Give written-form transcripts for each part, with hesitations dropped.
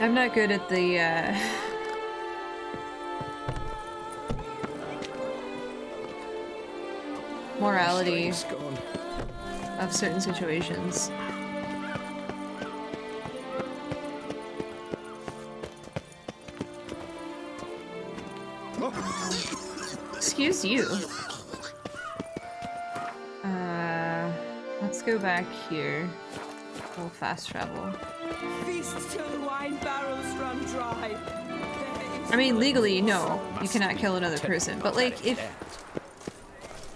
I'm not good at the morality of certain situations. Excuse you. Let's go back here. We'll fast travel. Feast till the wine barrels run dry. I mean, legally, no, you cannot kill another person. But like, if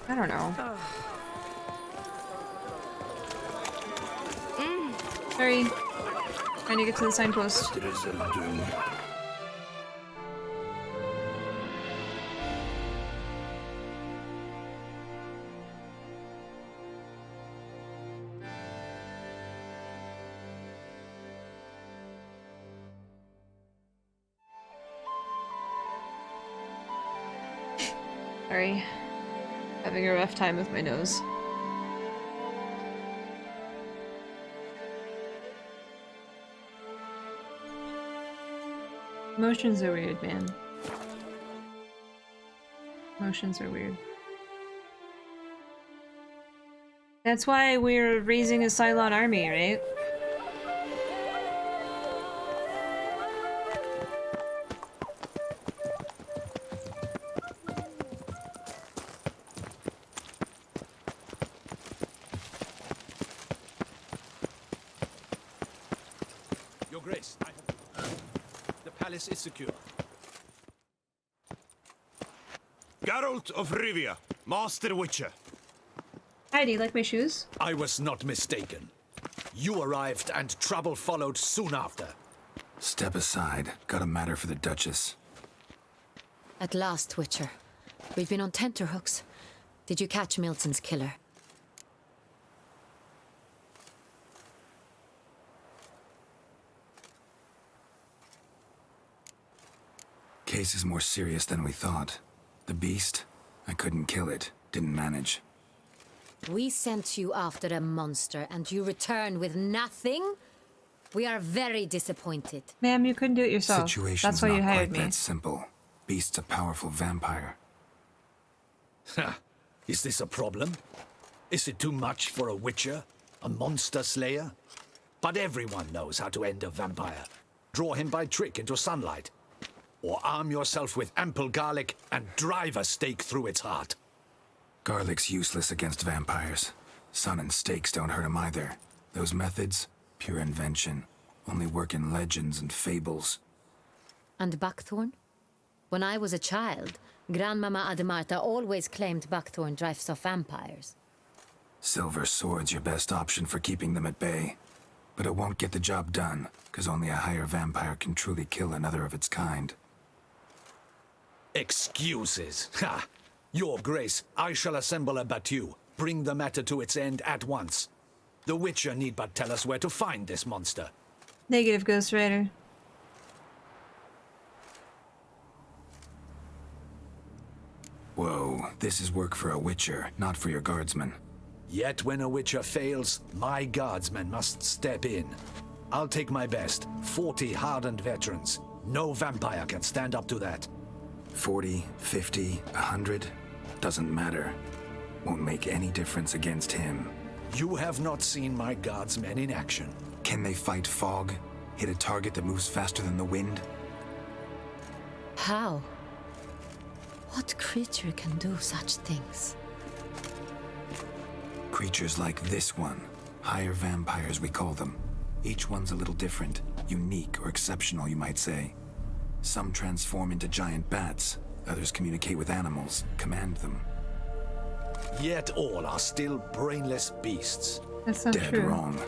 I don't know. Sorry, trying to get to the signpost. Sorry, having a rough time with my nose. Emotions are weird, man. Emotions are weird. That's why we're raising a Cylon army, right? Your Grace, the palace is secure. Geralt of Rivia, Master Witcher. Hi, do you like my shoes? I was not mistaken. You arrived and trouble followed soon after. Step aside. Got a matter for the Duchess. At last, Witcher. We've been on tenterhooks. Did you catch Milton's killer? Case is more serious than we thought. The beast? I couldn't kill it. Didn't manage. We sent you after a monster, and you return with nothing? We are very disappointed. Ma'am, you couldn't do it yourself. Situation's That's why you not hired quite me. that simple. Beast's a powerful vampire. Ha! Is this a problem? Is it too much for a Witcher? A monster slayer? But everyone knows how to end a vampire. Draw him by trick into sunlight. Or arm yourself with ample garlic and drive a stake through its heart. Garlic's useless against vampires. Sun and stakes don't hurt him either. Those methods, pure invention. Only work in legends and fables. And buckthorn? When I was a child, Grandmama Ademarta always claimed buckthorn drives off vampires. Silver sword's your best option for keeping them at bay. But it won't get the job done, because only a higher vampire can truly kill another of its kind. Excuses. Ha! Your Grace, I shall assemble a battue. Bring the matter to its end at once. The Witcher need but tell us where to find this monster. Negative, Ghost Rider. Whoa, this is work for a Witcher, not for your guardsmen. Yet when a Witcher fails, my guardsmen must step in. I'll take my best. 40 hardened veterans. No vampire can stand up to that. 40, 50, 100, doesn't matter. Won't make any difference against him. You have not seen my guardsmen in action. Can they fight fog? Hit a target that moves faster than the wind? How? What creature can do such things? Creatures like this one. Higher vampires, we call them. Each one's a little different. Unique or exceptional, you might say. Some transform into giant bats. Others communicate with animals, command them. Yet all are still brainless beasts. That's not Dead true. wrong.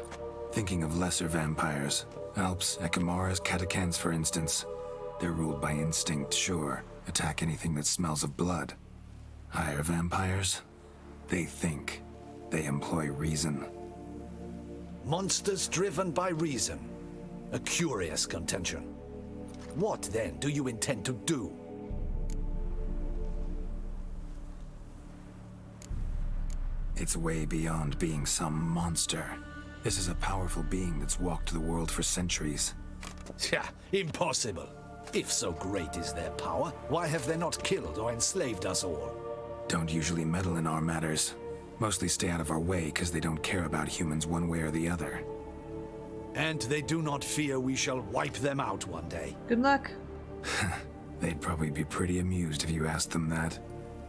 Thinking of lesser vampires. Alps, Ekamaras, Catacans, for instance. They're ruled by instinct, sure. Attack anything that smells of blood. Higher vampires? They think. They employ reason. Monsters driven by reason. A curious contention. What, then, do you intend to do? It's way beyond being some monster. This is a powerful being that's walked the world for centuries. Tja, impossible. If so great is their power, why have they not killed or enslaved us all? Don't usually meddle in our matters. Mostly stay out of our way because they don't care about humans one way or the other. And they do not fear we shall wipe them out one day. Good luck. They'd probably be pretty amused if you asked them that.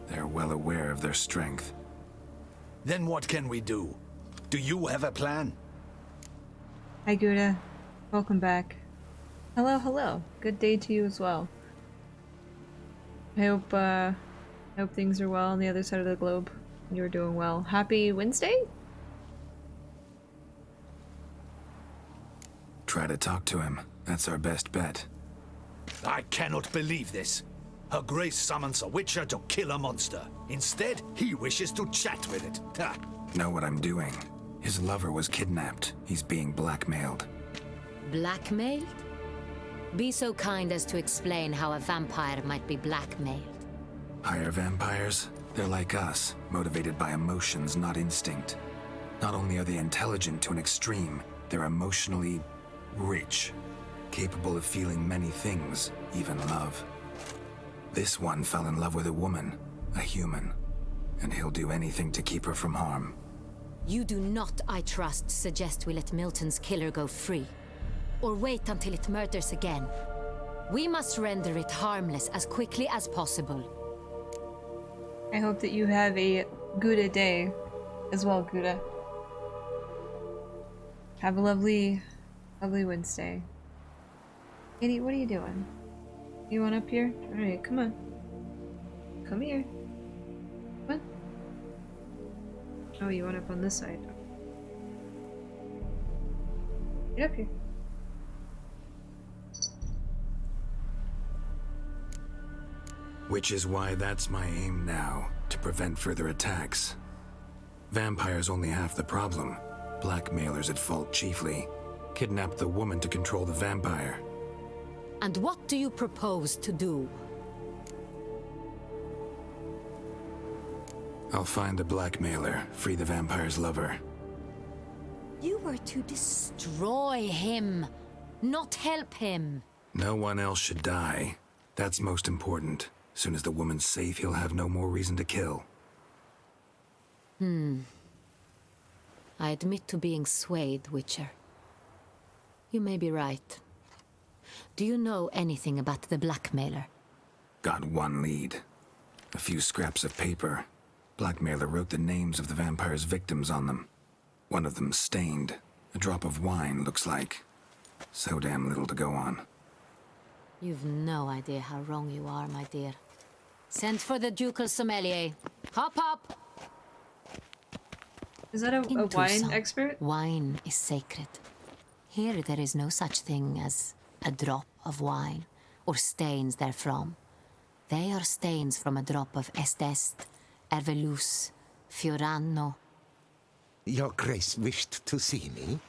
They're well aware of their strength. Then what can we do? Do you have a plan? Hi, Gouda. Welcome back. Hello, hello. Good day to you as well. I hope things are well on the other side of the globe. You're doing well. Happy Wednesday? Try to talk to him. That's our best bet. I cannot believe this. Her Grace summons a witcher to kill a monster. Instead, he wishes to chat with it. Ha! Know what I'm doing? His lover was kidnapped. He's being blackmailed. Blackmailed? Be so kind as to explain how a vampire might be blackmailed. Higher vampires? They're like us, motivated by emotions, not instinct. Not only are they intelligent to an extreme, they're emotionally rich, capable of feeling many things, even love. This one fell in love with a woman, a human, and he'll do anything to keep her from harm. You do not, I trust, suggest we let Milton's killer go free. Or wait until it murders again. We must render it harmless as quickly as possible. I hope that you have a Gouda day as well, Gouda. Have a lovely Wednesday. Katie, what are you doing? You want up here? Alright, come on. Come here. Come on. Oh, you want up on this side. Get up here. Which is why that's my aim now, to prevent further attacks. Vampires only half the problem. Blackmailers at fault chiefly. Kidnapped the woman to control the vampire. And what do you propose to do? I'll find the blackmailer, free the vampire's lover. You were to destroy him, not help him. No one else should die. That's most important. Soon as the woman's safe, he'll have no more reason to kill. I admit to being swayed, Witcher. You may be right. Do you know anything about the blackmailer? Got one lead. A few scraps of paper. Blackmailer wrote the names of the vampire's victims on them. One of them stained. A drop of wine, looks like. So damn little to go on. You've no idea how wrong you are, my dear. Send for the ducal sommelier. Hop, hop! Is that a Into wine some. expert? Wine is sacred. Here there is no such thing as a drop of wine, or stains therefrom. They are stains from a drop of Est, Ervelus, Fiorano. Your Grace wished to see me?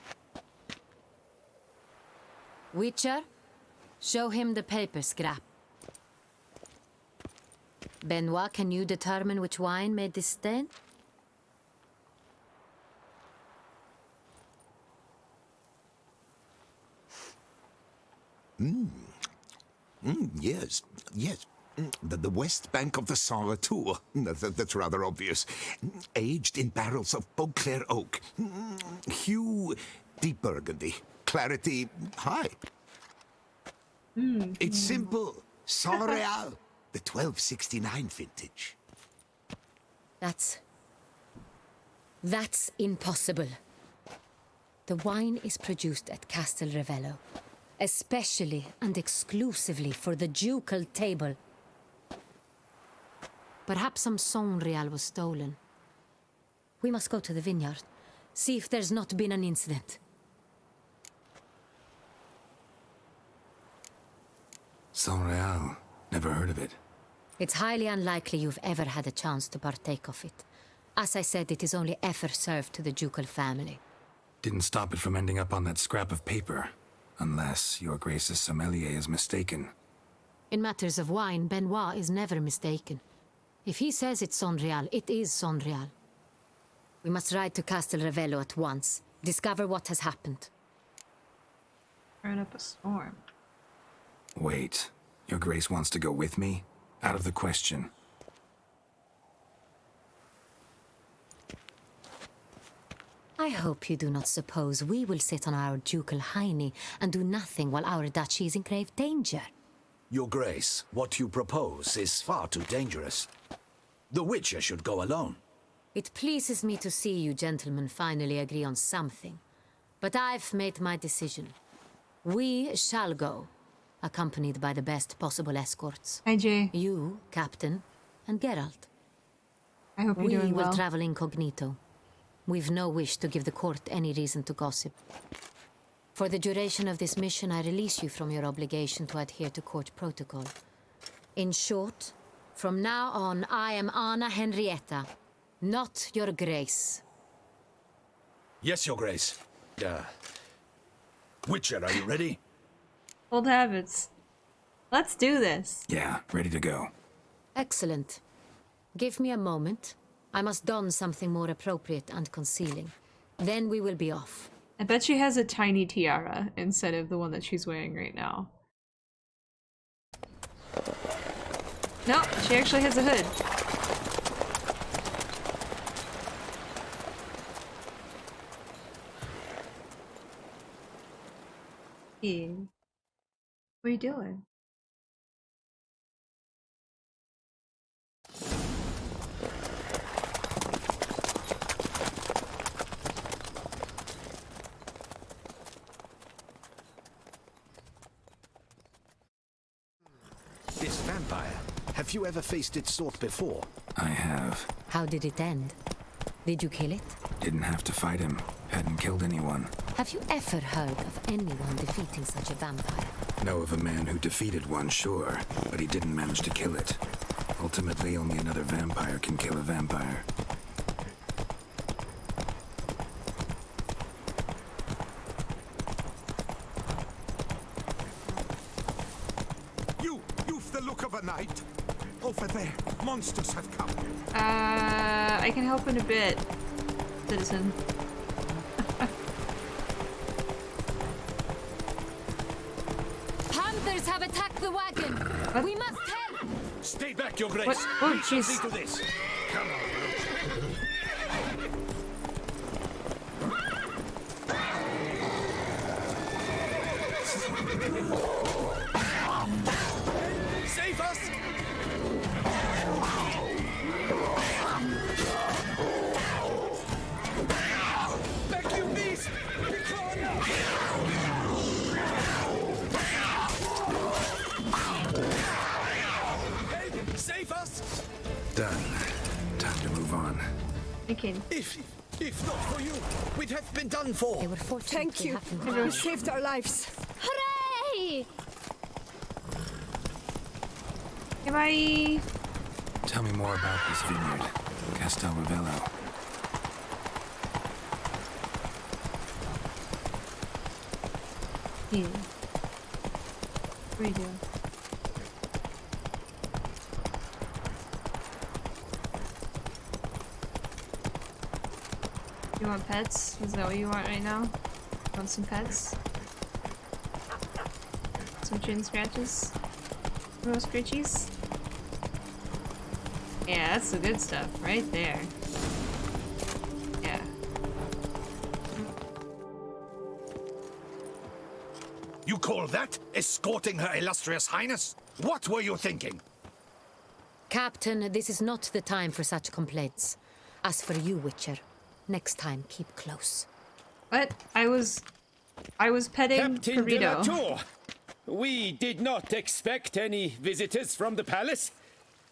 Witcher, show him the paper scrap. Benoit, can you determine which wine made this stain? Yes, yes. The west bank of the Saar too. That's rather obvious. Aged in barrels of Beauclair oak. Hue, deep burgundy. Clarity, high. It's simple. Saint Real, the 1269 vintage. That's impossible. The wine is produced at Castel Ravello, especially and exclusively for the ducal table. Perhaps some Saint Real was stolen. We must go to the vineyard, see if there's not been an incident. Saint Real. Never heard of it. It's highly unlikely you've ever had a chance to partake of it. As I said, it is only ever served to the ducal family. Didn't stop it from ending up on that scrap of paper. Unless your Grace's sommelier is mistaken. In matters of wine, Benoit is never mistaken. If he says it's Saint Real, it is Saint Real. We must ride to Castel Ravello at once. Discover what has happened. Turn up a storm. Wait, Your Grace wants to go with me? Out of the question. I hope you do not suppose we will sit on our ducal hiney and do nothing while our duchy is in grave danger. Your Grace, what you propose is far too dangerous. The Witcher should go alone. It pleases me to see you gentlemen finally agree on something. But I've made my decision. We shall go, accompanied by the best possible escorts. Hi, Jay. You, Captain, and Geralt. I hope you're We doing will well. travel incognito. We've no wish to give the court any reason to gossip. For the duration of this mission, I release you from your obligation to adhere to court protocol. In short, from now on, I am Anna Henrietta, not Your Grace. Yes, Your Grace. Witcher, are you ready? Old habits. Let's do this. Yeah, ready to go. Excellent. Give me a moment. I must don something more appropriate and concealing. Then we will be off. I bet she has a tiny tiara instead of the one that she's wearing right now. No, she actually has a hood. Yeah. What are you doing? This vampire, have you ever faced its sort before? I have. How did it end? Did you kill it? Didn't have to fight him. Hadn't killed anyone. Have you ever heard of anyone defeating such a vampire? Know of a man who defeated one, sure, but he didn't manage to kill it. Ultimately, only another vampire can kill a vampire. You've the look of a knight. Over there, monsters have come. I can help in a bit, citizen. Panthers have attacked the wagon! We must help! Stay back, Your Grace. What? Oh, We shall jeez. see to this. Come on, Save us! Back, you beast! Help! Save us! Done. Time to move on. Okay. If not for you, we'd have been done for. They were fortunate Thank they you. happened You saved our lives. Hooray! Bye. Tell me more about this vineyard. Castel Ravello. Yeah. What are you doing? You want pets? Is that what you want right now? Want some pets? Some chin scratches? Little scritchies? Yeah, that's the good stuff right there. Yeah. You call that escorting Her Illustrious Highness? What were you thinking? Captain, this is not the time for such complaints. As for you, Witcher, next time keep close. What? I was petting Captain de la Burrito. Tour, we did not expect any visitors from the palace.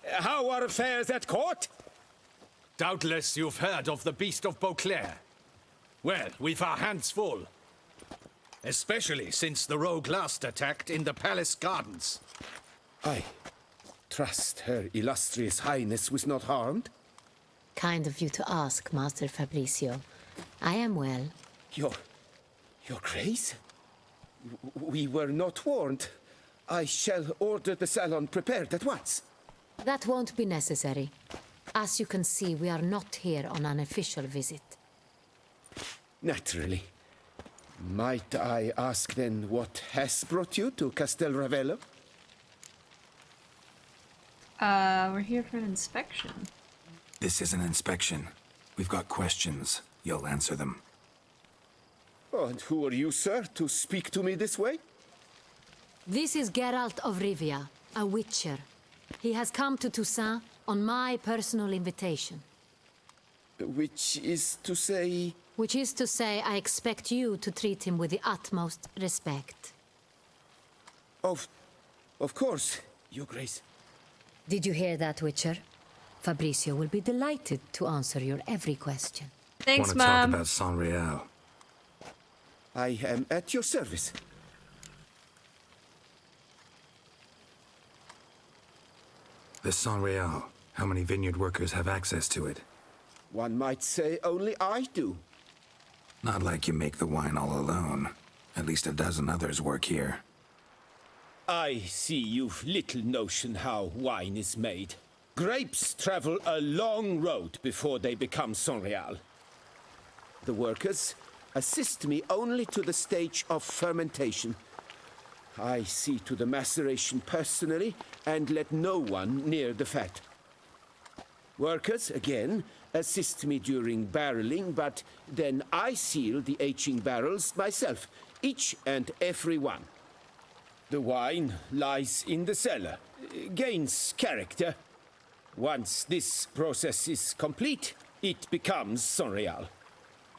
How are affairs at court? Doubtless you've heard of the Beast of Beauclair. Well, we've our hands full. Especially since the rogue last attacked in the palace gardens. I trust Her Illustrious Highness was not harmed. Kind of you to ask, Master Fabricio. I am well. Your Grace? We were not warned. I shall order the salon prepared at once. That won't be necessary. As you can see, we are not here on an official visit. Naturally. Might I ask then what has brought you to Castel Ravello? We're here for an inspection. This is an inspection. We've got questions. You'll answer them. Oh, and who are you, sir, to speak to me this way? This is Geralt of Rivia, a witcher. He has come to Toussaint on my personal invitation. Which is to say... Which is to say, I expect you to treat him with the utmost respect. Of course, Your Grace. Did you hear that, Witcher? Fabricio will be delighted to answer your every question. Thanks, Want to talk Mom. about Saint-Réal? I am at your service. The Saint-Réal. How many vineyard workers have access to it? One might say only I do. Not like you make the wine all alone. At least a dozen others work here. I see you've little notion how wine is made. Grapes travel a long road before they become Saint-Réal. The workers assist me only to the stage of fermentation. I see to the maceration personally and let no one near the fat. Workers, again, assist me during barreling, but then I seal the aging barrels myself, each and every one. The wine lies in the cellar, gains character. Once this process is complete, it becomes Saint-Réal.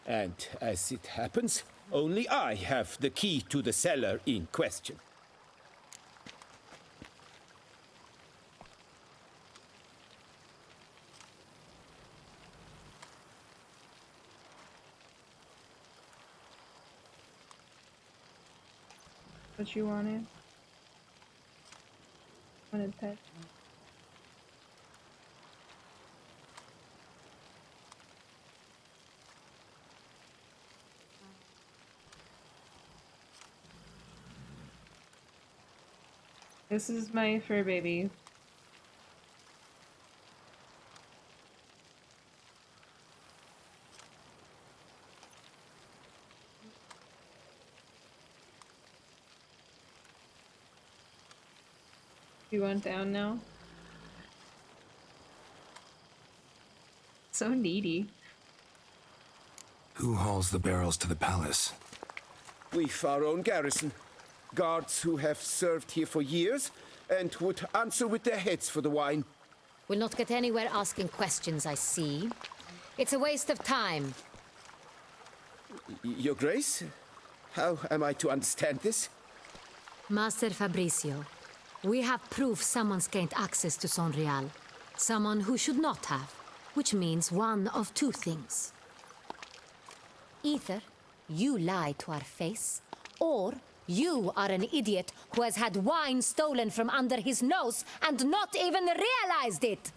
And as it happens, only I have the key to the cellar in question. What you wanted? Wanted pet? This is my fur baby. You went down now? So needy. Who hauls the barrels to the palace? We've our own garrison. Guards who have served here for years and would answer with their heads for the wine. We'll not get anywhere asking questions, I see. It's a waste of time. Your Grace? How am I to understand this? Master Fabricio, we have proof someone's gained access to Saint-Réal. Someone who should not have, which means one of two things. Either you lie to our face, or you are an idiot who has had wine stolen from under his nose and not even realized it.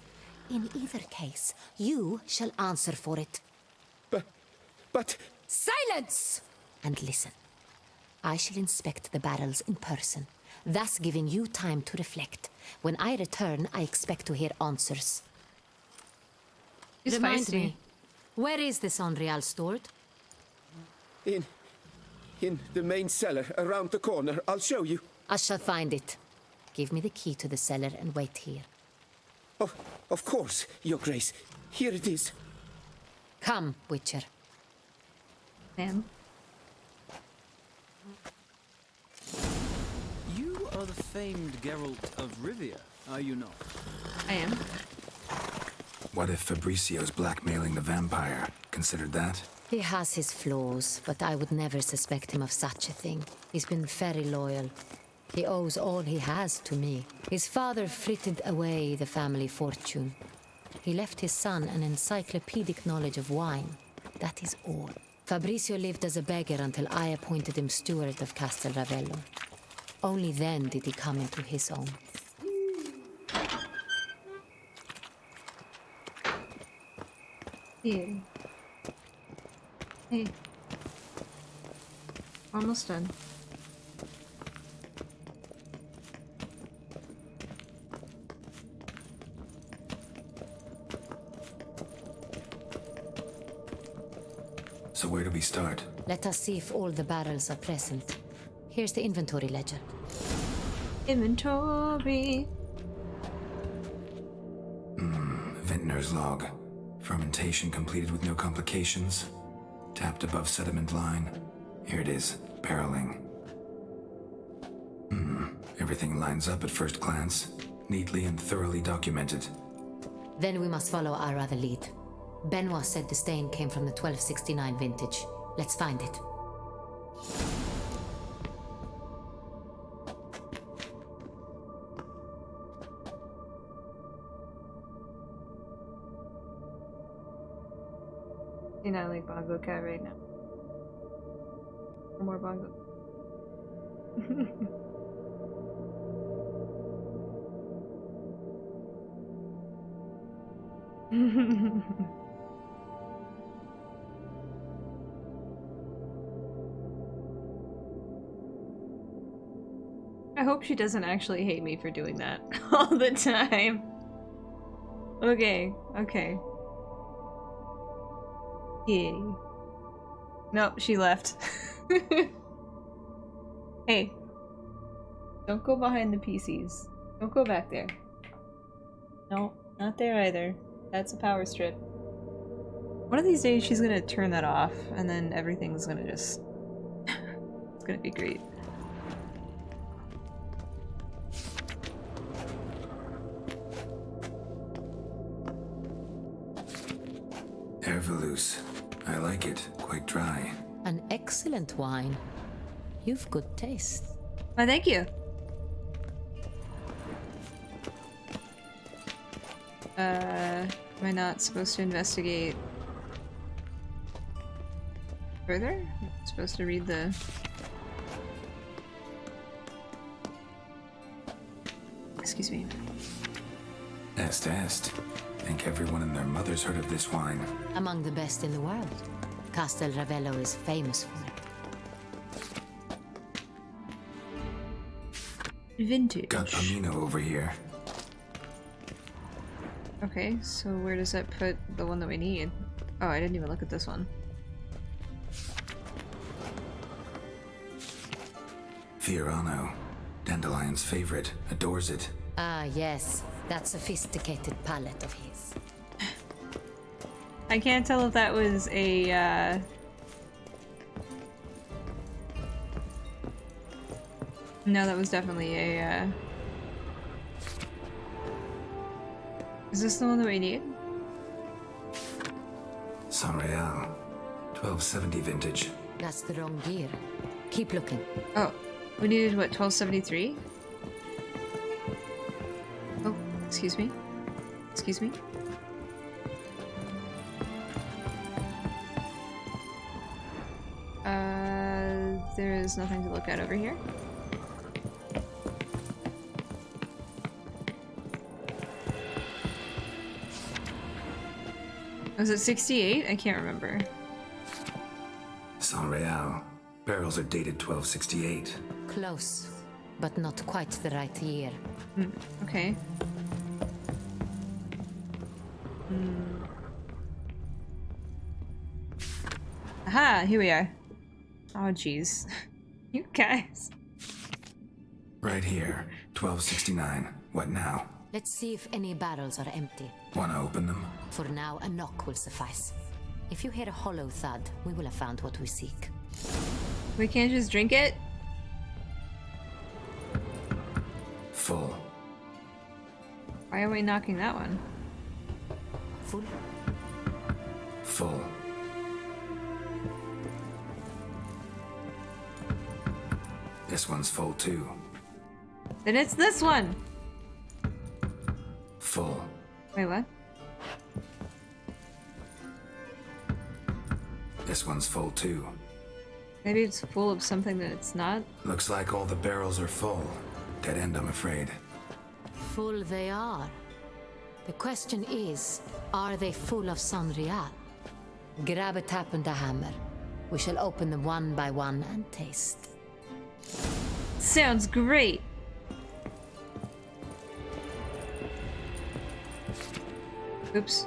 In either case, you shall answer for it. But... Silence! And listen. I shall inspect the barrels in person, thus giving you time to reflect. When I return, I expect to hear answers. He's Remind feisty. me, where is the Saint-Réal stored? In the main cellar, around the corner. I'll show you. I shall find it. Give me the key to the cellar and wait here. Of course, Your Grace. Here it is. Come, Witcher. Ma'am. You are the famed Geralt of Rivia, are you not? I am. What if Fabricio's blackmailing the vampire? Considered that? He has his flaws, but I would never suspect him of such a thing. He's been very loyal. He owes all he has to me. His father frittered away the family fortune. He left his son an encyclopedic knowledge of wine. That is all. Fabricio lived as a beggar until I appointed him steward of Castel Ravello. Only then did he come into his own. Here. Hey. Almost done. So where do we start? Let us see if all the barrels are present. Here's the inventory ledger. Inventory. Vintner's log. Fermentation completed with no complications. Tapped above sediment line. Here it is. Barreling. Everything lines up at first glance. Neatly and thoroughly documented. Then we must follow our other lead. Benoit said the stain came from the 1269 vintage. Let's find it. You know, like Bongo Cat right now. Or more Bongo. I hope she doesn't actually hate me for doing that all the time. Okay, okay. Yay. Nope, she left. Hey. Don't go behind the PCs. Don't go back there. No, not there either. That's a power strip. One of these days she's gonna turn that off and then everything's gonna just... it's gonna be great. Ervelous. I like it. Quite dry. An excellent wine. You've good taste. Why, thank you. Am I not supposed to investigate further? I'm supposed to read the... Excuse me. Est. Think everyone and their mother's heard of this wine. Among the best in the world. Castel Ravello is famous for it. Vintage. Got Pamino over here. Okay, so where does that put the one that we need? Oh, I didn't even look at this one. Fiorano. Dandelion's favorite. Adores it. Ah, yes. That sophisticated palate of his. I can't tell if that was a, No, that was definitely a, Is this the one that we need? Sanreal. 1270 vintage. That's the wrong year. Keep looking. Oh, we needed what, 1273? Oh, excuse me. Excuse me. There is nothing to look at over here. Was it 68? I can't remember. Sanreal. Barrels are dated 1268. Close, but not quite the right year. Okay. Aha, here we are. Oh, jeez. You guys. Right here. 1269. What now? Let's see if any barrels are empty. Wanna open them? For now, a knock will suffice. If you hear a hollow thud, we will have found what we seek. We can't just drink it? Full. Why are we knocking that one? Full? Full. This one's full too. Then it's this one! Full. Wait, what? This one's full too. Maybe it's full of something that it's not? Looks like all the barrels are full. Dead end, I'm afraid. Full they are. The question is, are they full of Sanreal? Grab a tap and a hammer. We shall open them one by one and taste. Sounds great! Oops.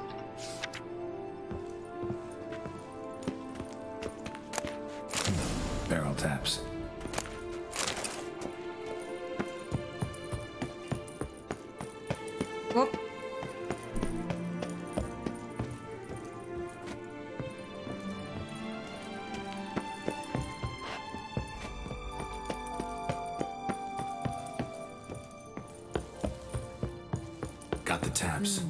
taps. Whoop. Got the taps.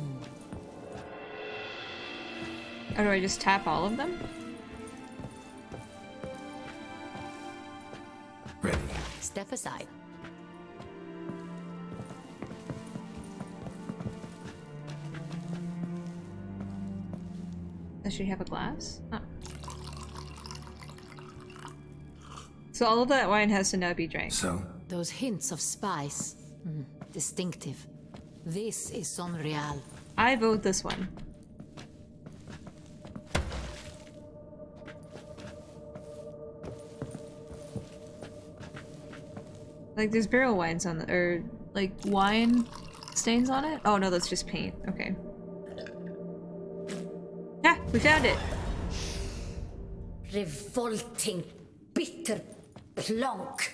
Or do I just tap all of them? Ready. Step aside. Does she have a glass? Oh. So all of that wine has to now be drank. So, Those hints of spice. Distinctive. This is Sonreal. I vote this one. Like there's barrel wines on the, or like wine stains on it? Oh no, that's just paint. Okay. Yeah, we found it. Revolting, bitter plonk.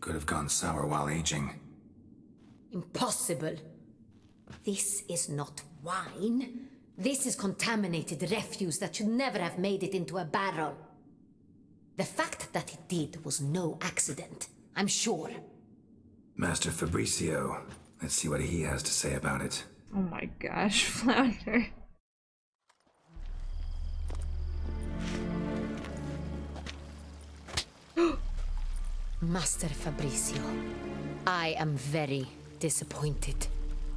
could have gone sour while aging. Impossible. This is not wine. This is contaminated refuse that should never have made it into a barrel. The fact that it did was no accident, I'm sure. Master Fabricio, let's see what he has to say about it. Oh my gosh, Flounder. Master Fabricio, I am very disappointed.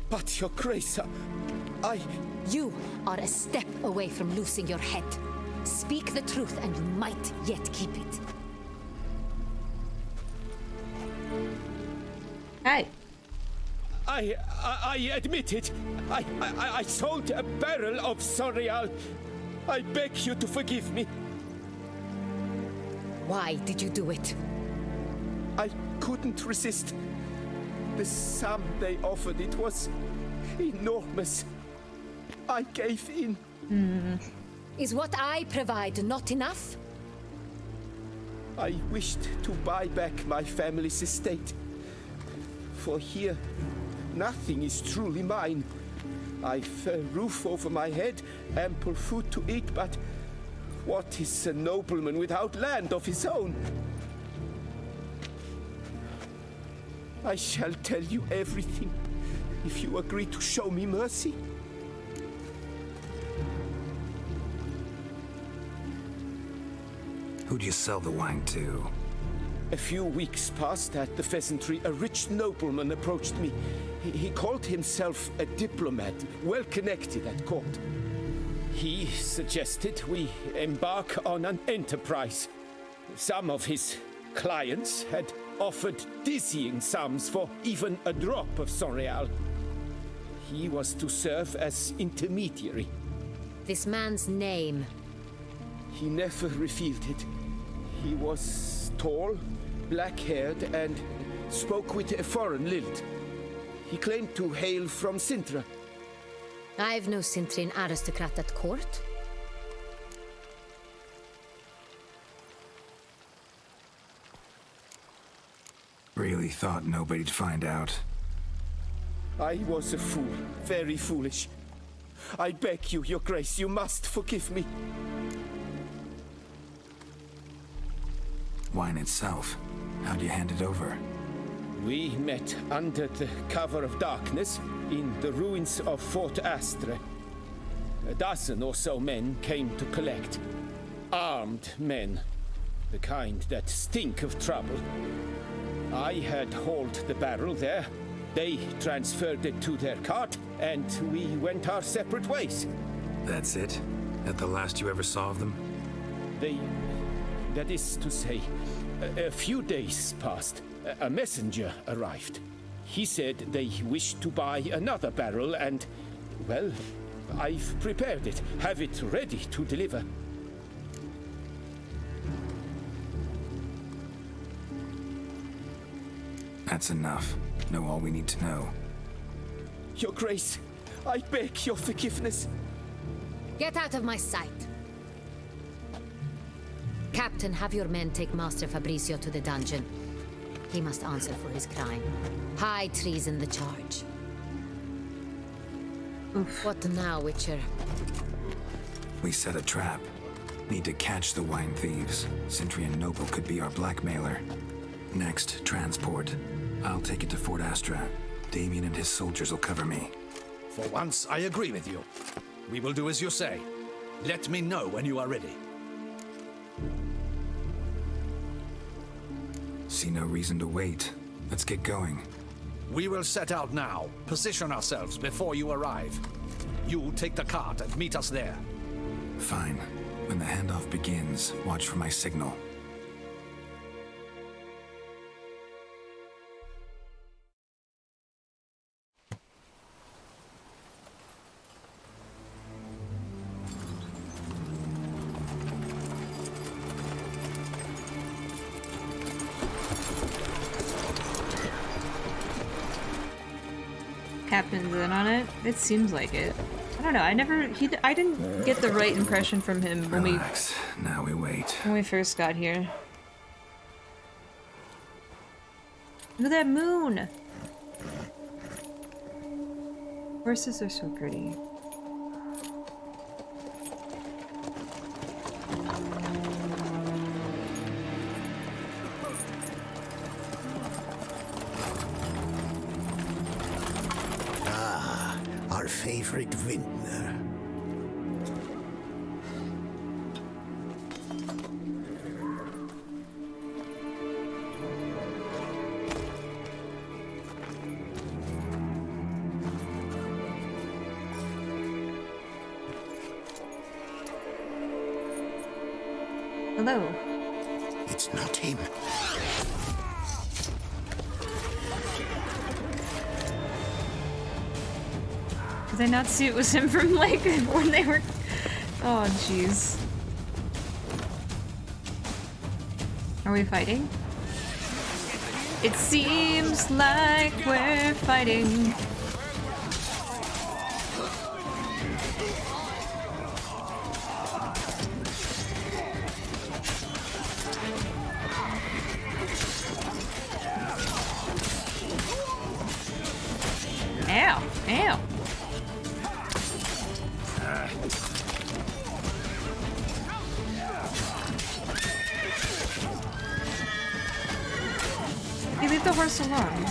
But, Your Grace, I... You are a step away from losing your head. Speak the truth and you might yet keep it. Hey. I admit it. I sold a barrel of Sonreal. I beg you to forgive me. Why did you do it? I couldn't resist. The sum they offered, it was enormous. I gave in. Is what I provide not enough? I wished to buy back my family's estate. For here, nothing is truly mine. I've a roof over my head, ample food to eat, but what is a nobleman without land of his own? I shall tell you everything, if you agree to show me mercy. Who'd you sell the wine to? A few weeks past at the pheasantry, a rich nobleman approached me. He called himself a diplomat, well connected at court. He suggested we embark on an enterprise. Some of his clients had offered dizzying sums for even a drop of Sonreal. He was to serve as intermediary. This man's name. He never revealed it. He was tall, black-haired, and spoke with a foreign lilt. He claimed to hail from Sintra. I've no Cintrin aristocrat at court. Really thought nobody'd find out. I was a fool, very foolish. I beg you, Your Grace, you must forgive me. Wine itself, how'd you hand it over? We met under the cover of darkness in the ruins of Fort Astre. A dozen or so men came to collect. Armed men, the kind that stink of trouble. I had hauled the barrel there. They transferred it to their cart, and we went our separate ways. That's it? That the last you ever saw of them? That is to say, a few days passed. A messenger arrived. He said they wished to buy another barrel and, well, I've prepared it, have it ready to deliver. That's enough. Know all we need to know. Your Grace, I beg your forgiveness. Get out of my sight. Captain, have your men take Master Fabricio to the dungeon. He must answer for his crime. High treason the charge. Oof. What now, Witcher? We set a trap. Need to catch the wine thieves. Sentry and Noble could be our blackmailer. Next, transport. I'll take it to Fort Astra. Damien and his soldiers will cover me. For once, I agree with you. We will do as you say. Let me know when you are ready. See no reason to wait. Let's get going. We will set out now. Position ourselves before you arrive. You take the cart and meet us there. Fine. When the handoff begins, watch for my signal. Captain's in on it. It seems like it. I don't know. I didn't get the right impression from him when Relax. Now we wait. we first got here. Look at that moon. Horses are so pretty. Our favorite vintner. Hello. It's not him. Did I not see it was him from like when they were? Oh jeez. Are we fighting? It seems like we're fighting. Ow! Ow! Hey, leave the horse alone.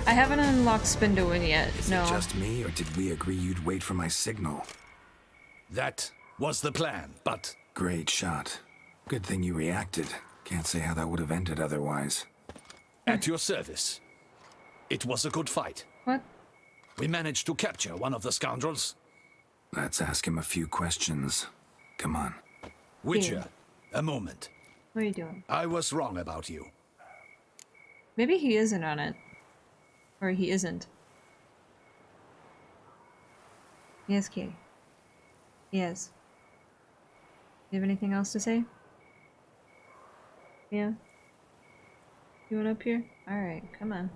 I haven't unlocked Spindowin yet, Is no. it just me, or did we agree you'd wait for my signal? That was the plan, but Great shot. Good thing you reacted. Can't say how that would have ended otherwise. at your service. It was a good fight. What? We managed to capture one of the scoundrels. Let's ask him a few questions. Come on. Witcher, a moment. What are you doing? I was wrong about you. Maybe he isn't on it. Or he isn't. Yes, Katie. Yes. You have anything else to say? Yeah? You want up here? Alright, come on.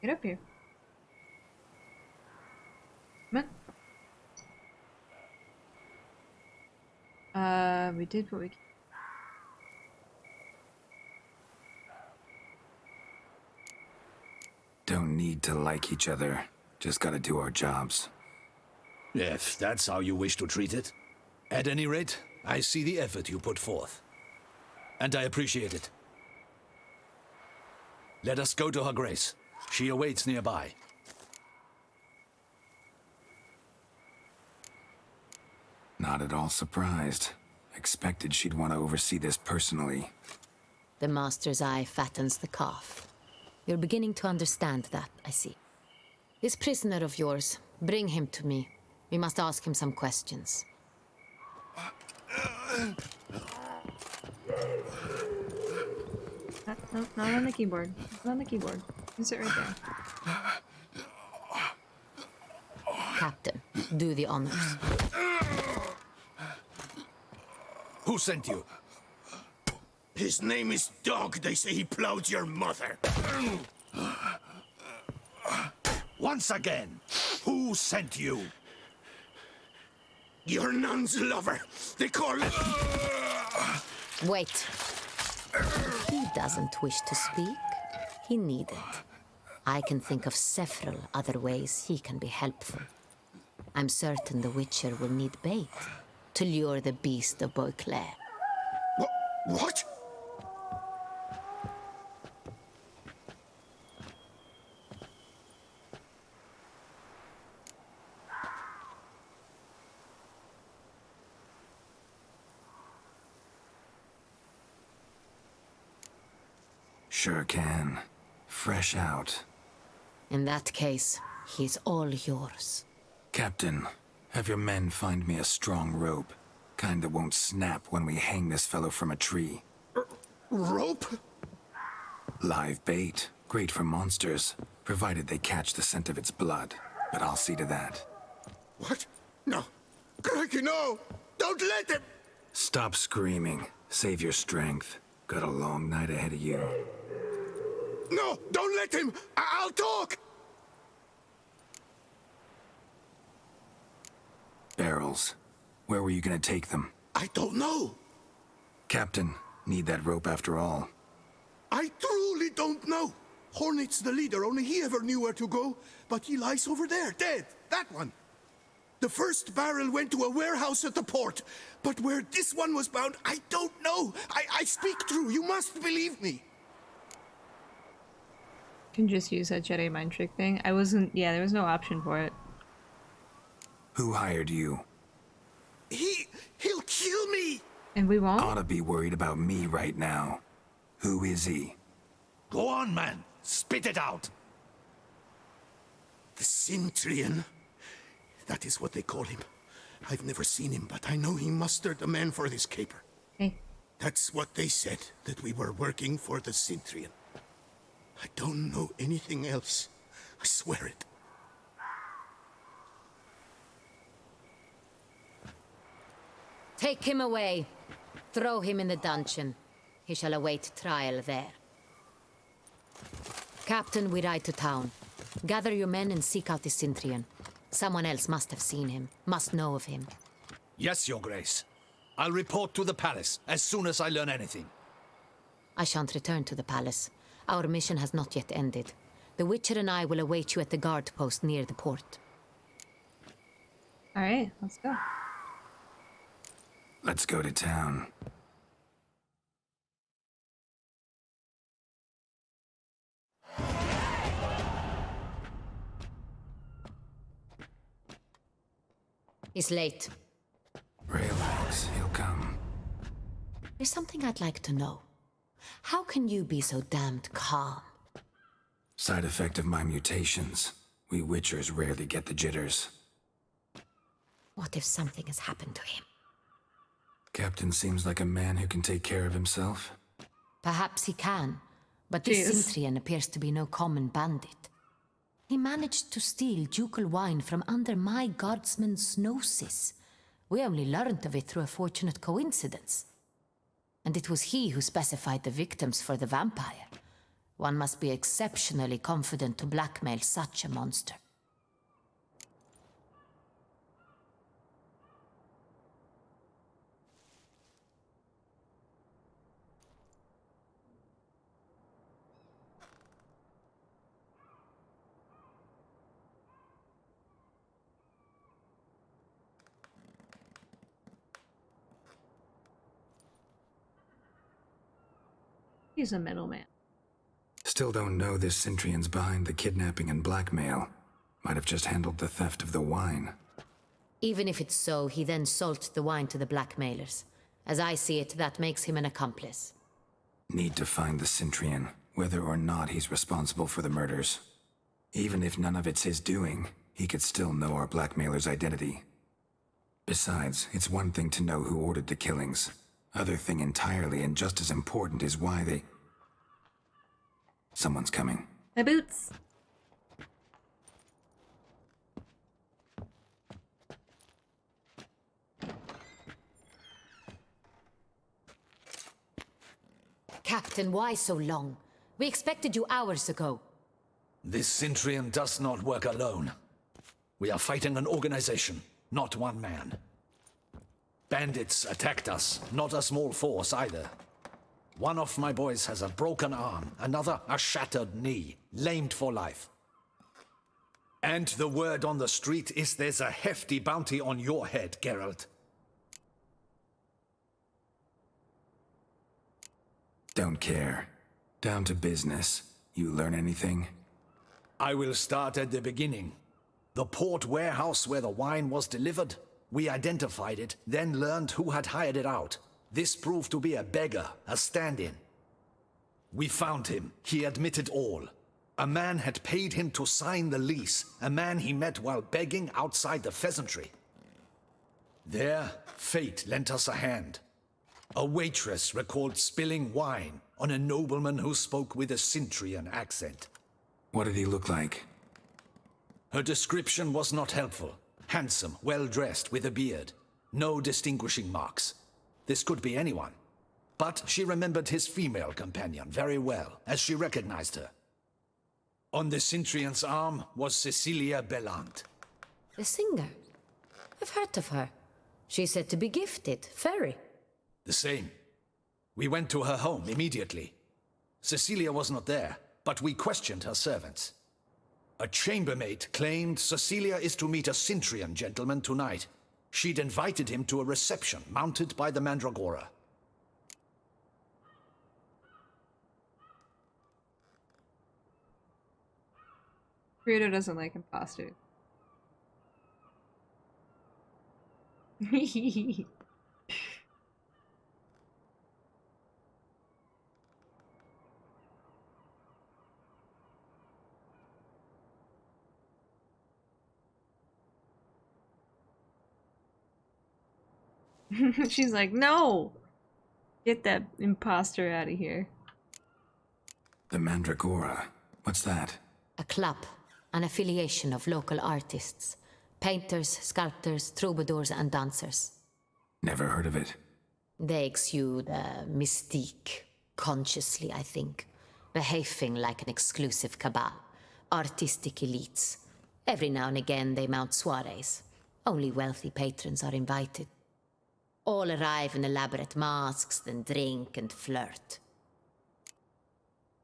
Get up here. Come on. We did what we can. Don't need to like each other. Just gotta do our jobs. If that's how you wish to treat it. At any rate, I see the effort you put forth. And I appreciate it. Let us go to her grace. She awaits nearby. Not at all surprised. Expected she'd want to oversee this personally. The master's eye fattens the calf. You're beginning to understand that, I see. This prisoner of yours, bring him to me. We must ask him some questions. No, not on the keyboard. Not on the keyboard. You sit right there. Captain, do the honors. Who sent you? His name is Dog. They say he plowed your mother. Once again, who sent you? Your nun's lover. They call it... Wait. If he doesn't wish to speak, he needn't. I can think of several other ways he can be helpful. I'm certain the Witcher will need bait to lure the beast of Beauclair. What? Sure can. Fresh out. In that case, he's all yours. Captain, have your men find me a strong rope. Kind that won't snap when we hang this fellow from a tree. Rope? Live bait. Great for monsters, provided they catch the scent of its blood. But I'll see to that. What? No. Crikey, no! Don't let him! Stop screaming. Save your strength. Got a long night ahead of you. No! Don't let him! I'll talk! Barrels. Where were you gonna take them? I don't know. Captain, need that rope after all. I truly don't know. Hornet's the leader, only he ever knew where to go. But he lies over there, dead. That one. The first barrel went to a warehouse at the port. But where this one was bound, I don't know. I speak true. You must believe me. Can just use that Jedi mind trick thing. I wasn't. Yeah, there was no option for it. Who hired you? He'll kill me. And we won't? Ought to be worried about me right now. Who is he? Go on, man. Spit it out. The Cintrian. That is what they call him. I've never seen him, but I know he mustered the men for this caper. Hey. That's what they said, that we were working for the Cintrian. I don't know anything else. I swear it. Take him away. Throw him in the dungeon. He shall await trial there. Captain, we ride to town. Gather your men and seek out the Cintrian. Someone else must have seen him, must know of him. Yes, Your Grace. I'll report to the palace as soon as I learn anything. I shan't return to the palace. Our mission has not yet ended. The Witcher and I will await you at the guard post near the port. Alright, let's go. Let's go to town. He's late. Relax, he'll come. There's something I'd like to know. How can you be so damned calm? Side effect of my mutations. We Witchers rarely get the jitters. What if something has happened to him? Captain seems like a man who can take care of himself. Perhaps he can, but this Cintrian appears to be no common bandit. He managed to steal ducal wine from under my guardsman's noses. We only learned of it through a fortunate coincidence. And it was he who specified the victims for the vampire. One must be exceptionally confident to blackmail such a monster. He's a middleman. Still don't know this Cintrian's behind the kidnapping and blackmail. Might have just handled the theft of the wine. Even if it's so, he then sold the wine to the blackmailers. As I see it, that makes him an accomplice. Need to find the Cintrian, whether or not he's responsible for the murders. Even if none of it's his doing, he could still know our blackmailer's identity. Besides, it's one thing to know who ordered the killings. Other thing entirely, and just as important, is why they... Someone's coming. My boots. Captain, why so long? We expected you hours ago. This Centurion does not work alone. We are fighting an organization, not one man. Bandits attacked us, not a small force either. One of my boys has a broken arm, another a shattered knee, lamed for life. And the word on the street is there's a hefty bounty on your head, Geralt. Don't care. Down to business. You learn anything? I will start at the beginning. The port warehouse where the wine was delivered. We identified it, then learned who had hired it out. This proved to be a beggar, a stand-in. We found him. He admitted all. A man had paid him to sign the lease, a man he met while begging outside the pheasantry. There, fate lent us a hand. A waitress recalled spilling wine on a nobleman who spoke with a Cintrian accent. What did he look like? Her description was not helpful. Handsome, well-dressed, with a beard. No distinguishing marks. This could be anyone. But she remembered his female companion very well, as she recognized her. On the Cintrian's arm was Cecilia Bellant. The singer? I've heard of her. She's said to be gifted, fairy. The same. We went to her home immediately. Cecilia was not there, but we questioned her servants. A chambermaid claimed Cecilia is to meet a Cintrian gentleman tonight. She'd invited him to a reception mounted by the Mandragora. Frito doesn't like imposters. She's like, no! Get that imposter out of here. The Mandragora. What's that? A club, an affiliation of local artists. Painters, sculptors, troubadours and dancers. Never heard of it. They exude mystique, consciously, I think. Behaving like an exclusive cabal. Artistic elites. Every now and again they mount soirees. Only wealthy patrons are invited. All arrive in elaborate masks, then drink and flirt.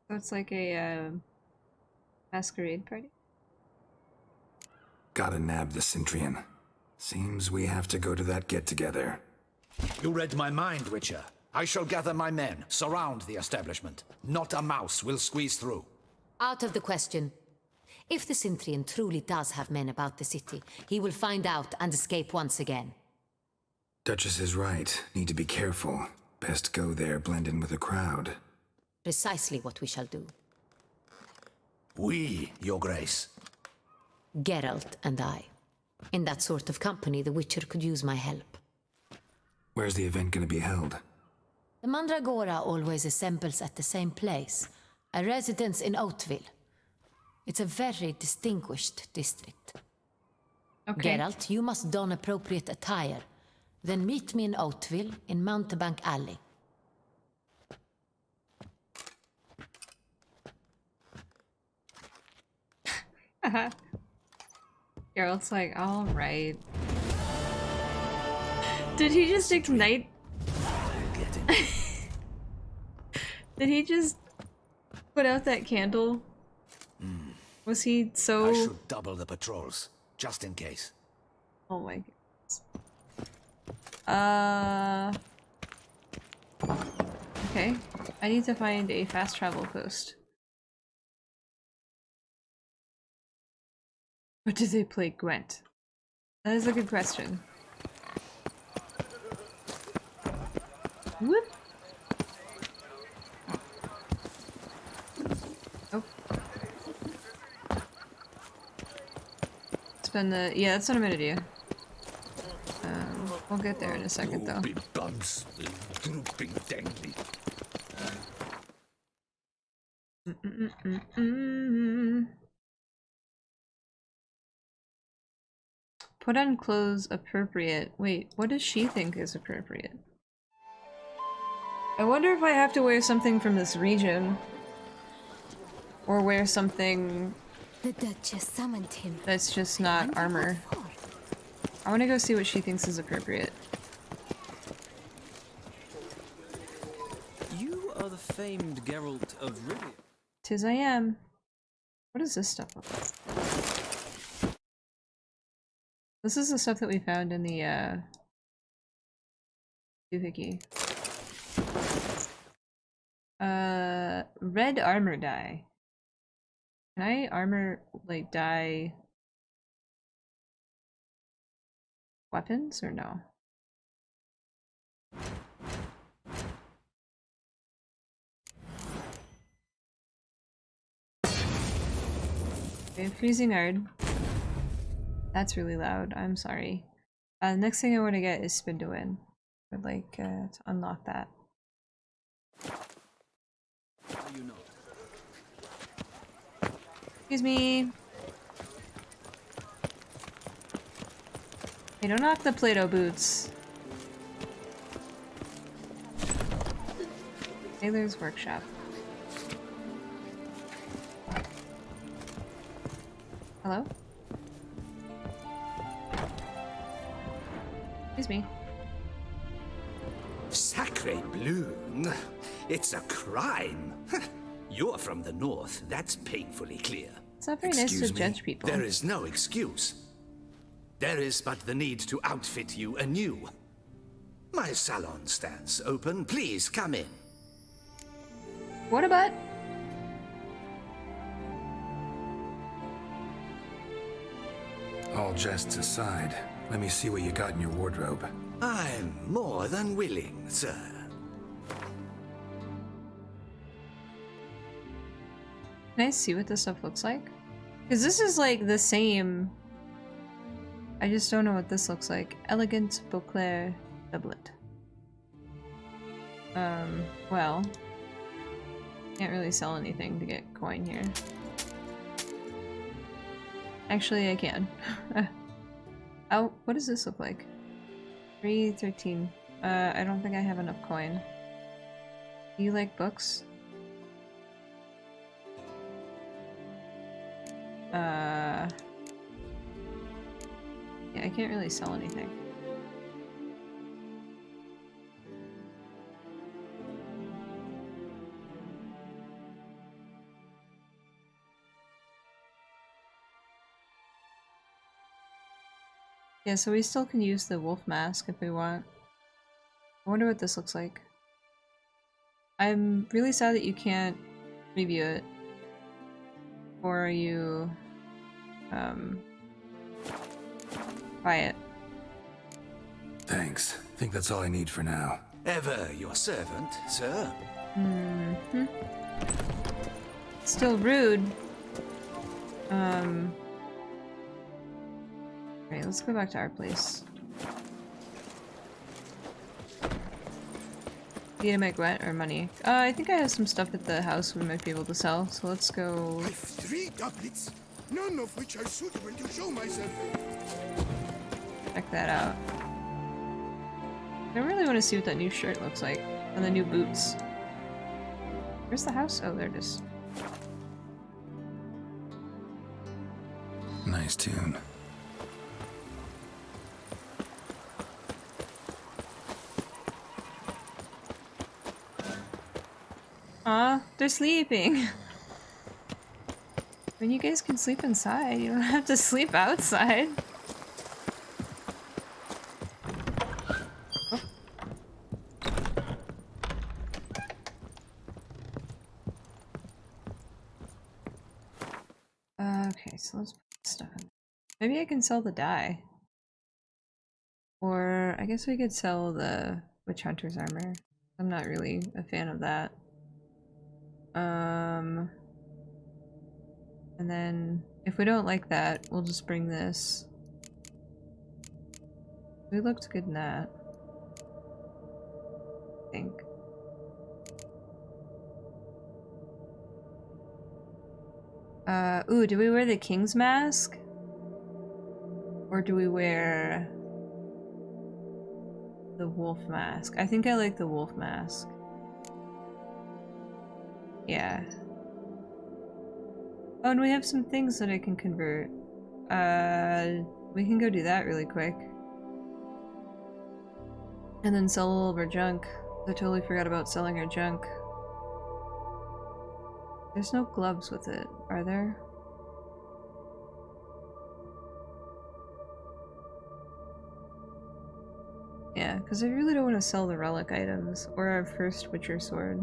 So it's like a masquerade party? Gotta nab the Cintrian. Seems we have to go to that get-together. You read my mind, Witcher. I shall gather my men, surround the establishment. Not a mouse will squeeze through. Out of the question. If the Cintrian truly does have men about the city, he will find out and escape once again. Duchess is right. Need to be careful. Best go there, blend in with the crowd. Precisely what we shall do. We, Your Grace. Geralt and I. In that sort of company, the Witcher could use my help. Where's the event gonna be held? The Mandragora always assembles at the same place, a residence in Oatville. It's a very distinguished district. Okay. Geralt, you must don appropriate attire. Then meet me in Oatville in Mountebank Alley. Geralt's like, alright. Did he just ignite? Did he just put out that candle? Was he so... I should double the patrols, just in case. Oh my goodness. Okay. I need to find a fast travel post. Or did they play Gwent? That is a good question. Whoop! Oh. spend the... Yeah, that's what I'm gonna do. We'll get there in a second, though. Droopy bumps, drooping dangly. Put on clothes appropriate. Wait, what does she think is appropriate? I wonder if I have to wear something from this region. Or wear something The Duchess summoned him. that's just not armor. I want to go see what she thinks is appropriate. You are the famed Geralt of Rivia. 'Tis I am. What does this stuff look like? This is the stuff that we found in the, doohickey. Red armor dye. Can I armor, like, dye weapons or no? Okay, freezing hard. That's really loud. I'm sorry. The next thing I want to get is spin to win. I'd like to unlock that. Are you not? Excuse me. Hey, don't knock the Play-Doh boots. Taylor's workshop. Hello? Excuse me. Sacre bleu! It's a crime! You're from the north, that's painfully clear. It's not very nice to judge people. There is no excuse. There is but the need to outfit you anew. My salon stands open, please come in. What about? All jests aside, let me see what you got in your wardrobe. I'm more than willing, sir. Can I see what this stuff looks like? Because this is like the same. I just don't know what this looks like. Elegant Beauclair doublet. Well. Can't really sell anything to get coin here. Actually, I can. Oh, what does this look like? 313. I don't think I have enough coin. Do you like books? Yeah, I can't really sell anything. Yeah, so we still can use the wolf mask if we want. I wonder what this looks like. I'm really sad that you can't review it. Or you buy it. Thanks. Think that's all I need for now. Ever your servant, sir. Mm-hmm. Still rude. Alright, let's go back to our place. Need to make rent or money? I think I have some stuff at the house we might be able to sell, so let's go. I've 3 doublets, none of which are suitable to show myself in. Check that out. I really want to see what that new shirt looks like. And the new boots. Where's the house? Oh, there it is. Nice tune. Aw, they're sleeping. When you guys can sleep inside, you don't have to sleep outside. Okay, so let's put stuff in. Maybe I can sell the dye. Or I guess we could sell the witch hunter's armor. I'm not really a fan of that. And And then if we don't like that, we'll just bring this. We looked good in that. I think. Ooh, do we wear the king's mask? Or do we wear the wolf mask? I think I like the wolf mask. Yeah. Oh, and we have some things that I can convert. We can go do that really quick. And then sell all of our junk. I totally forgot about selling our junk. There's no gloves with it, are there? Yeah, because I really don't want to sell the relic items or our first Witcher sword.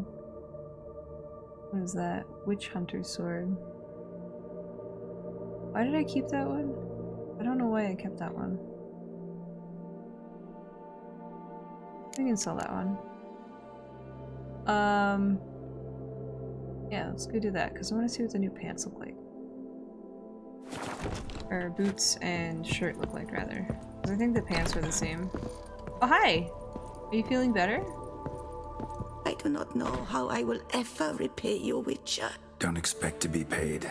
What is that? Witch Hunter's sword. Why did I keep that one? I don't know why I kept that one. We can sell that one. Yeah, let's go do that, because I want to see what the new pants look like. Or boots and shirt look like, rather. Because I think the pants were the same. Oh, hi! Are you feeling better? I do not know how I will ever repay you, Witcher. Don't expect to be paid.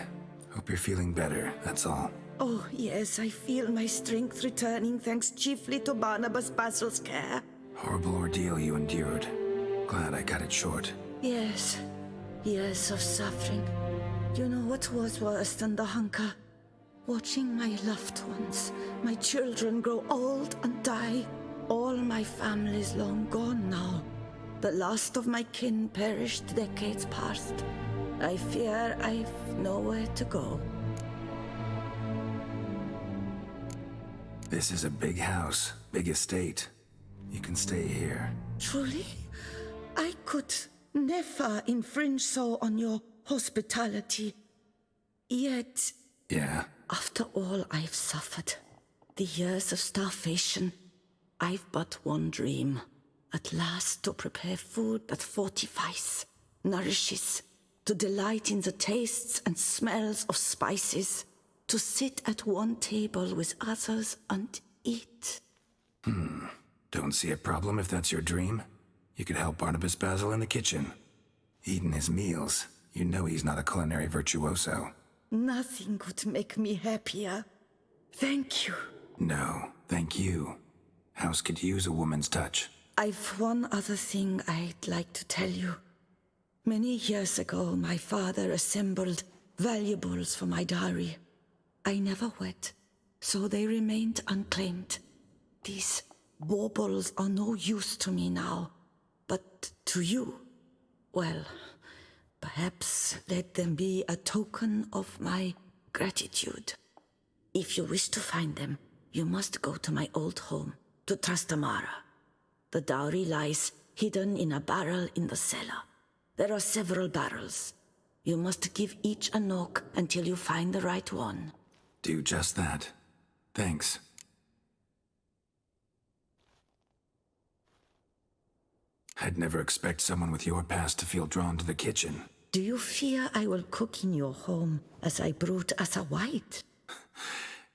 Hope you're feeling better, that's all. Oh, yes, I feel my strength returning thanks chiefly to Barnabas Basil's care. Horrible ordeal you endured. Glad I cut it short. Yes, years of suffering. You know what was worse than the hunger? Watching my loved ones, my children grow old and die. All my family's long gone now. The last of my kin perished decades past. I fear I've nowhere to go. This is a big house, big estate. You can stay here. Truly? I could never infringe so on your hospitality. Yet, Yeah? after all I've suffered, the years of starvation, I've but one dream. At last to prepare food that fortifies, nourishes, to delight in the tastes and smells of spices, to sit at one table with others and eat. Don't see a problem if that's your dream. You could help Barnabas Basil in the kitchen. Eating his meals. You know he's not a culinary virtuoso. Nothing could make me happier. Thank you. No, thank you. House could use a woman's touch. I've one other thing I'd like to tell you. Many years ago, my father assembled valuables for my dowry. I never wed, so they remained unclaimed. These baubles are no use to me now, but to you, well, perhaps let them be a token of my gratitude. If you wish to find them, you must go to my old home, to Trastamara. The dowry lies hidden in a barrel in the cellar. There are several barrels. You must give each a knock until you find the right one. Do just that. Thanks. I'd never expect someone with your past to feel drawn to the kitchen. Do you fear I will cook in your home as I brewed as a white?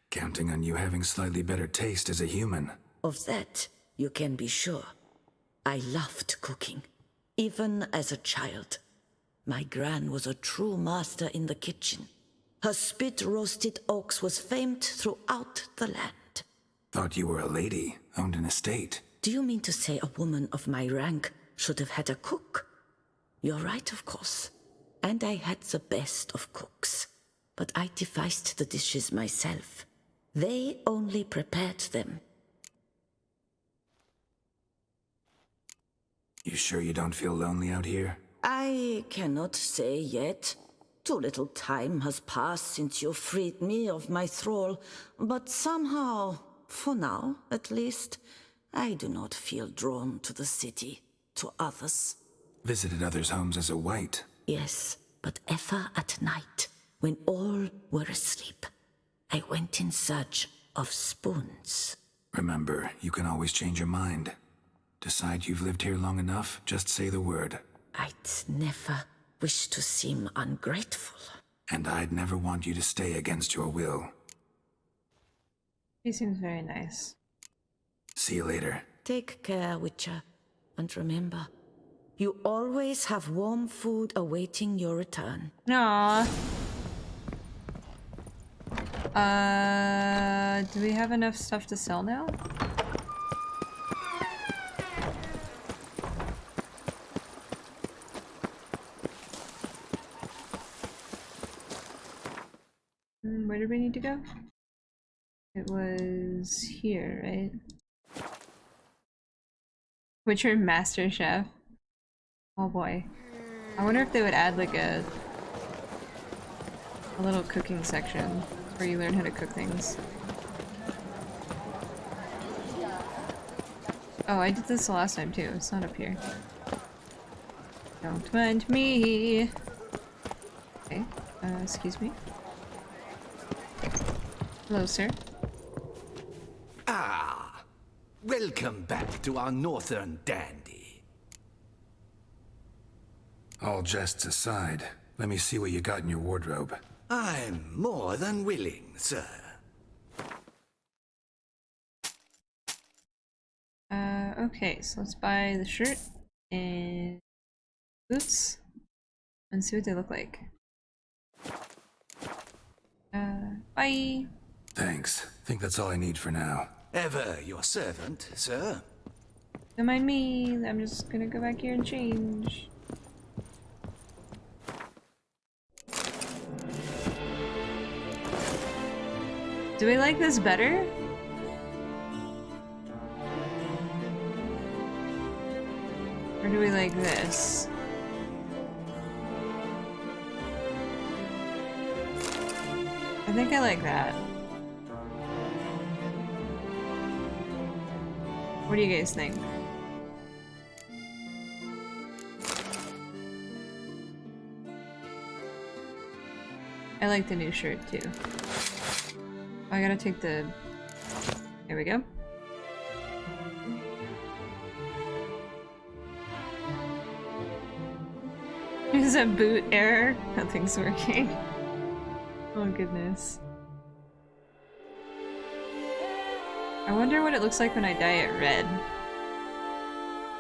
Counting on you having slightly better taste as a human. Of that, you can be sure. I loved cooking, even as a child. My gran was a true master in the kitchen. Her spit-roasted ox was famed throughout the land. Thought you were a lady, owned an estate. Do you mean to say a woman of my rank should have had a cook? You're right, of course. And I had the best of cooks. But I devised the dishes myself. They only prepared them. You sure you don't feel lonely out here? I cannot say yet. Too little time has passed since you freed me of my thrall, but somehow, for now at least, I do not feel drawn to the city, to others. Visited others' homes as a white. Yes, but ever at night, when all were asleep, I went in search of spoons. Remember, you can always change your mind. Decide you've lived here long enough, just say the word. I'd never wish to seem ungrateful. And I'd never want you to stay against your will. He seems very nice. See you later. Take care, Witcher. And remember, you always have warm food awaiting your return. Aww. Do we have enough stuff to sell now? Where did we need to go? It was here, right? Witcher Master Chef. Oh boy. I wonder if they would add like a little cooking section where you learn how to cook things. Oh, I did this the last time too. It's not up here. Don't mind me. Okay. Excuse me. Hello, sir. Ah, welcome back to our northern dandy. All jests aside, let me see what you got in your wardrobe. I'm more than willing, sir. Okay, so let's buy the shirt and boots and see what they look like. Bye! Thanks. Think that's all I need for now. Ever your servant, sir. Don't mind me, I'm just gonna go back here and change. Do we like this better? Or do we like this? I think I like that. What do you guys think? I like the new shirt too. I gotta take the... There we go. Is a boot error? Nothing's working. Oh goodness. I wonder what it looks like when I dye it red.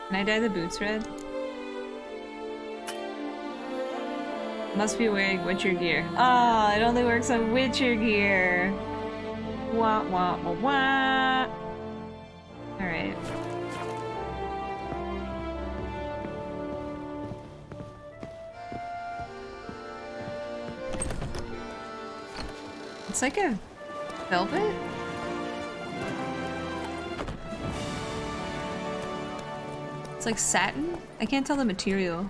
Can I dye the boots red? Must be wearing Witcher gear. Ah, oh, it only works on Witcher gear. Wah wah wah wah. Alright. It's like a velvet? It's like satin? I can't tell the material.